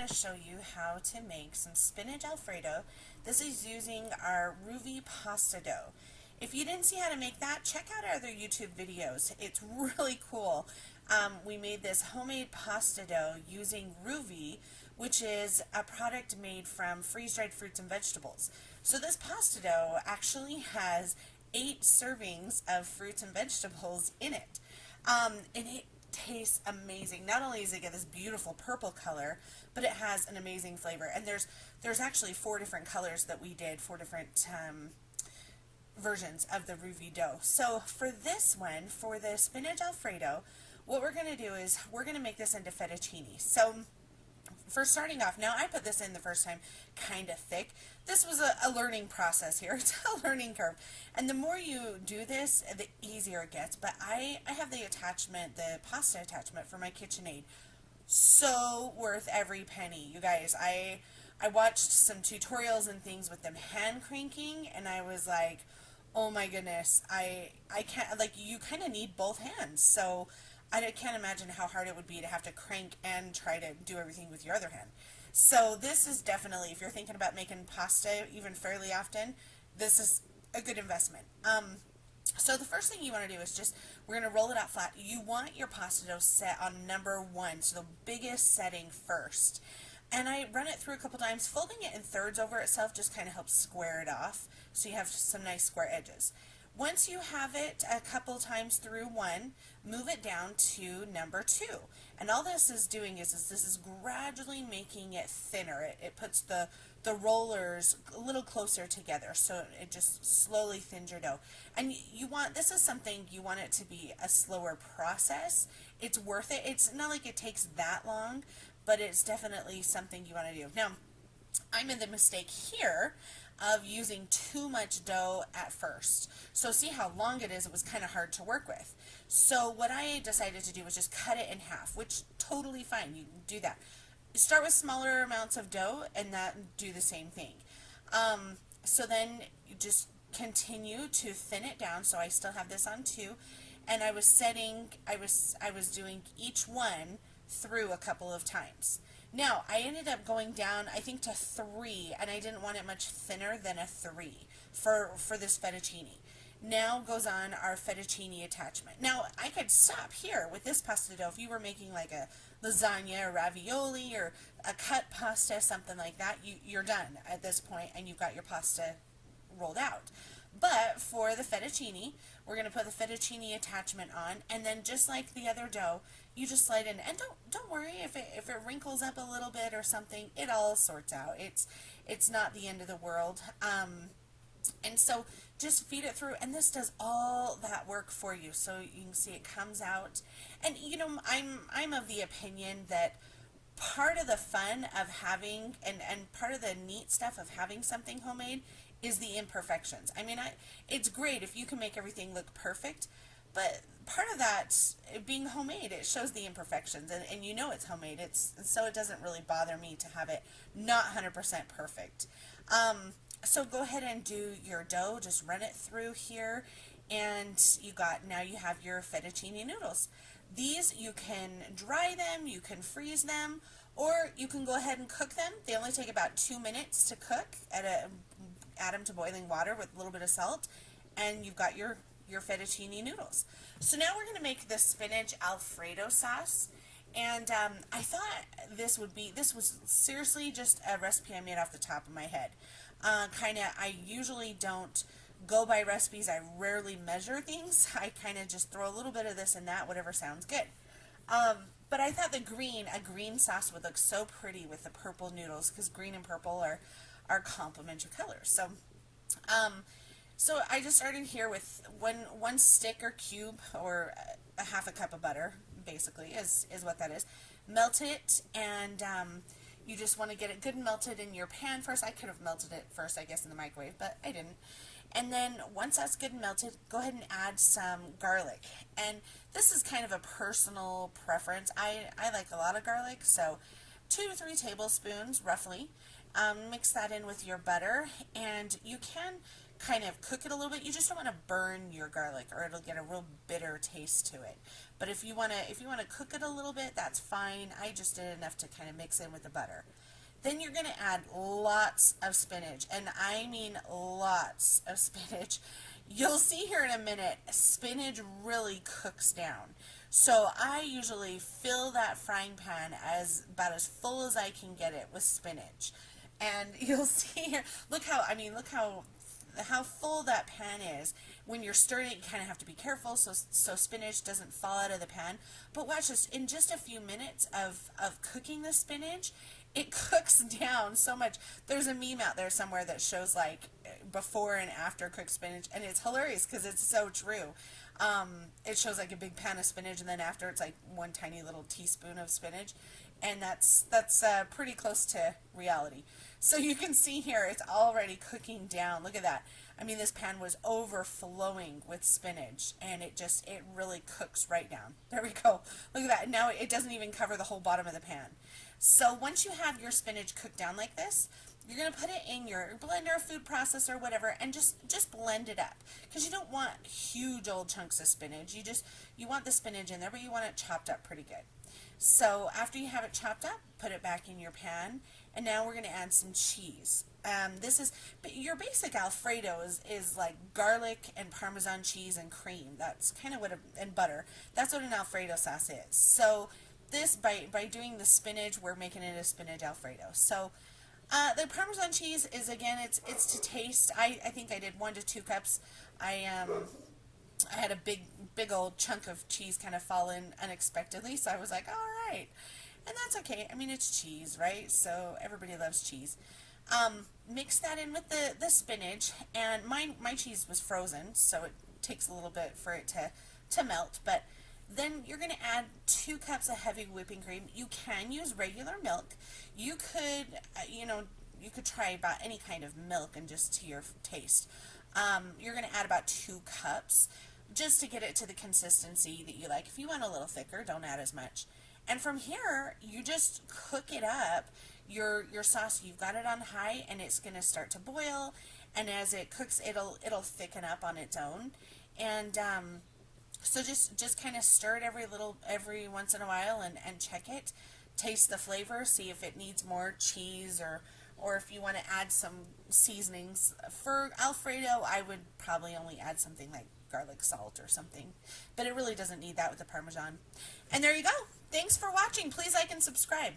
going to show you how to make some spinach Alfredo. This is using our RUVI pasta dough. If you didn't see how to make that, check out our other YouTube videos. It's really cool. We made this homemade pasta dough using RUVI, which is a product made from freeze-dried fruits and vegetables. So this pasta dough actually has 8 servings of fruits and vegetables in it. And it tastes amazing. Not only does it get this beautiful purple color, but it has an amazing flavor. And there's actually 4 different colors that we did, 4 different versions of the RUVI dough. So for this one, for the spinach Alfredo, what we're going to do is we're going to make this into fettuccine. So for starting off, now I put this in the first time kind of thick. This was a learning process here. It's a learning curve. And the more you do this, the easier it gets. But I have the attachment, the pasta attachment for my KitchenAid. So worth every penny. You guys, I watched some tutorials and things with them hand cranking, and I was like, oh my goodness, I can't, like, you kind of need both hands. So I can't imagine how hard it would be to have to crank and try to do everything with your other hand. So this is definitely, if you're thinking about making pasta even fairly often, this is a good investment. So the first thing you want to do is just, we're going to roll it out flat. You want your pasta dough set on number 1, so the biggest setting first. And I run it through a couple times. Folding it in thirds over itself just kind of helps square it off, so you have some nice square edges. Once you have it a couple times through 1, move it down to number 2. And all this is doing is this is gradually making it thinner. It puts the rollers a little closer together, so it just slowly thins your dough. And you want, this is something you want it to be a slower process. It's worth it. It's not like it takes that long, but it's definitely something you want to do. Now, I made the mistake here of using too much dough at first. So see how long it is? It was kind of hard to work with. So what I decided to do was just cut it in half, which totally fine. You can do that. Start with smaller amounts of dough and do the same thing. So then you just continue to thin it down. So I still have this on 2, and I was doing each one through a couple of times. Now, I ended up going down, I think, to 3, and I didn't want it much thinner than a 3 for this fettuccine. Now goes on our fettuccine attachment. Now, I could stop here with this pasta dough if you were making like a lasagna or ravioli or a cut pasta, something like that. You're done at this point, and you've got your pasta rolled out. But for the fettuccine, we're going to put the fettuccine attachment on, and then just like the other dough, you just slide in. And don't worry if it wrinkles up a little bit or something. It all sorts out. It's not the end of the world. And so just feed it through, and this does all that work for you. So you can see it comes out. And you know, I'm of the opinion that part of the fun of having and part of the neat stuff of having something homemade is the imperfections. I mean, it's great if you can make everything look perfect, but part of that, being homemade, it shows the imperfections, and you know it's homemade. So it doesn't really bother me to have it not 100% perfect. So go ahead and do your dough, just run it through here, and now you have your fettuccine noodles. These, you can dry them, you can freeze them, or you can go ahead and cook them. They only take about 2 minutes to cook. Add them to boiling water with a little bit of salt, and you've got your fettuccine noodles. So now we're going to make the spinach Alfredo sauce. And I thought this was seriously just a recipe I made off the top of my head. I usually don't go by recipes. I rarely measure things. I kind of just throw a little bit of this and that, whatever sounds good. But I thought a green sauce would look so pretty with the purple noodles, because green and purple are complementary colors. So I just started here with one stick or cube, or a half a cup of butter, basically, is what that is. Melt it, and you just want to get it good and melted in your pan first. I could have melted it first, I guess, in the microwave, but I didn't. And then once that's good and melted, go ahead and add some garlic. And this is kind of a personal preference. I like a lot of garlic, so 2 to 3 tablespoons, roughly. Mix that in with your butter, and you can kind of cook it a little bit. You just don't want to burn your garlic, or it'll get a real bitter taste to it. But if you want to cook it a little bit, that's fine. I just did enough to kind of mix in with the butter. Then you're going to add lots of spinach, and I mean lots of spinach. You'll see here in a minute, spinach really cooks down. So I usually fill that frying pan about as full as I can get it with spinach. And you'll see here, look how full that pan is. When you're stirring it, you kind of have to be careful so spinach doesn't fall out of the pan. But watch this, in just a few minutes of cooking the spinach, it cooks down so much. There's a meme out there somewhere that shows like before and after cooked spinach, and it's hilarious because it's so true. It shows like a big pan of spinach, and then after it's like one tiny little teaspoon of spinach, and that's pretty close to reality. So you can see here it's already cooking down. Look at that. I mean, this pan was overflowing with spinach, and it really cooks right down. There we go. Look at that. Now it doesn't even cover the whole bottom of the pan. So once you have your spinach cooked down like this, you're going to put it in your blender, food processor, whatever, and just blend it up. Because you don't want huge old chunks of spinach. You want the spinach in there, but you want it chopped up pretty good. So after you have it chopped up, put it back in your pan, and now we're going to add some cheese. This is your basic Alfredo is like garlic and Parmesan cheese and cream. That's kind of and butter. That's what an Alfredo sauce is. So this by doing the spinach, we're making it a spinach Alfredo. So the Parmesan cheese is, again, it's to taste. I think I did 1 to 2 cups. I had a big old chunk of cheese kind of fall in unexpectedly, so I was like, all right, and that's okay. I mean, it's cheese, right? So everybody loves cheese. Mix that in with the spinach, and my cheese was frozen, so it takes a little bit for it to melt, but then you're going to add 2 cups of heavy whipping cream. You can use regular milk. You could, you could try about any kind of milk and just to your taste. You're going to add about 2 cups just to get it to the consistency that you like. If you want a little thicker, don't add as much. And from here, you just cook it up. Your sauce, you've got it on high, and it's going to start to boil. And as it cooks, it'll thicken up on its own. And so just kind of stir it every once in a while and check it. Taste the flavor, see if it needs more cheese or if you want to add some seasonings. For Alfredo, I would probably only add something like garlic salt or something, but it really doesn't need that with the Parmesan. And there you go. Thanks for watching. Please like and subscribe.